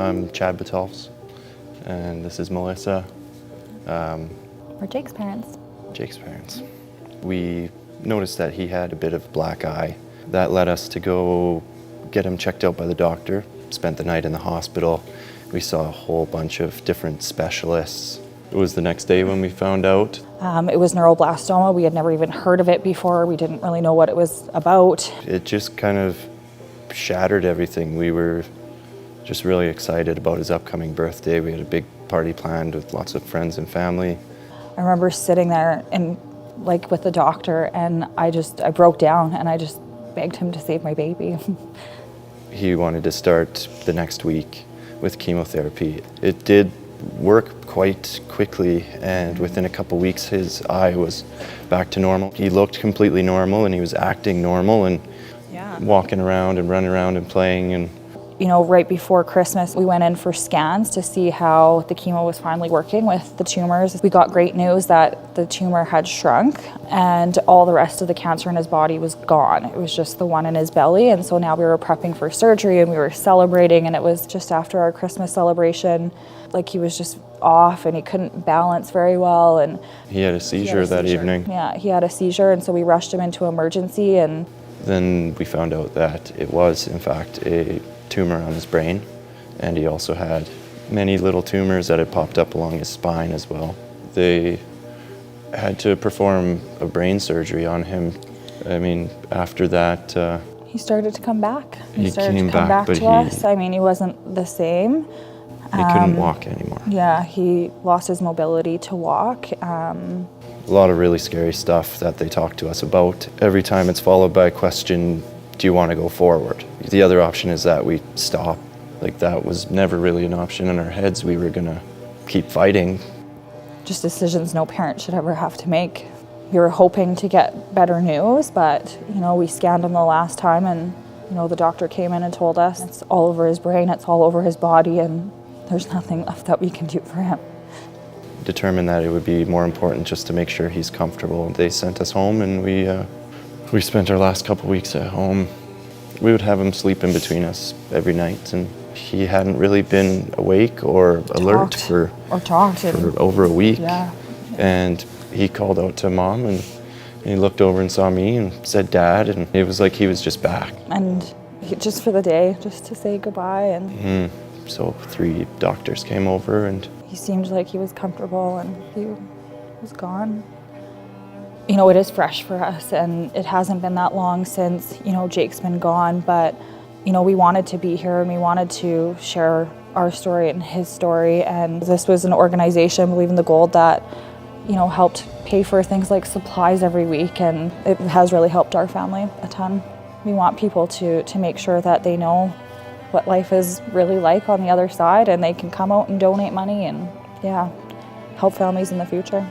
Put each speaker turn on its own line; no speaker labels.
I'm Chad Batals, and this is Melissa.
We're Jake's parents.
Jake's parents. We noticed that he had a bit of black eye. That led us to go get him checked out by the doctor. Spent the night in the hospital. We saw a whole bunch of different specialists. It was the next day when we found out.
It was neuroblastoma. We had never even heard of it before. We didn't really know what it was about.
It just kind of shattered everything. We were just really excited about his upcoming birthday. We had a big party planned with lots of friends and family.
I remember sitting there and with the doctor, and I broke down and I just begged him to save my baby.
He wanted to start the next week with chemotherapy. It did work quite quickly, and within a couple weeks his eye was back to normal. He looked completely normal and he was acting normal and walking around and running around and playing. And
right before Christmas, we went in for scans to see how the chemo was finally working with the tumors. We got great news that the tumor had shrunk and all the rest of the cancer in his body was gone. It was just the one in his belly. And so now we were prepping for surgery and we were celebrating, and it was just after our Christmas celebration, he was just off and he couldn't balance very well. And
he had a seizure that evening.
Yeah, he had a seizure, and so we rushed him into emergency. And
then we found out that it was, in fact, a tumor on his brain, and he also had many little tumors that had popped up along his spine as well. They had to perform a brain surgery on him. I mean, after that...
he started to come back.
He came back
to us. I mean, he wasn't the same.
He couldn't walk anymore.
Yeah, he lost his mobility to walk.
A lot of really scary stuff that they talk to us about. Every time it's followed by a question, do you want to go forward? The other option is that we stop. That was never really an option in our heads. We were gonna keep fighting.
Just decisions no parent should ever have to make. We were hoping to get better news, but we scanned him the last time, and the doctor came in and told us it's all over his brain, it's all over his body, and there's nothing left that we can do for him.
Determined that it would be more important just to make sure he's comfortable. They sent us home, and we spent our last couple weeks at home. We would have him sleep in between us every night, and he hadn't really been awake or alert for over a week.
Yeah.
And he called out to Mom, and he looked over and saw me and said, "Dad," and it was like he was just back.
And just for the day, just to say goodbye. And
So 3 doctors came over, and
he seemed like he was comfortable, and he was gone. It is fresh for us, and it hasn't been that long since, Jake's been gone, but, we wanted to be here and we wanted to share our story and his story. And this was an organization, Believe in the Gold, that, helped pay for things like supplies every week, and it has really helped our family a ton. We want people to make sure that they know what life is really like on the other side, and they can come out and donate money and, help families in the future.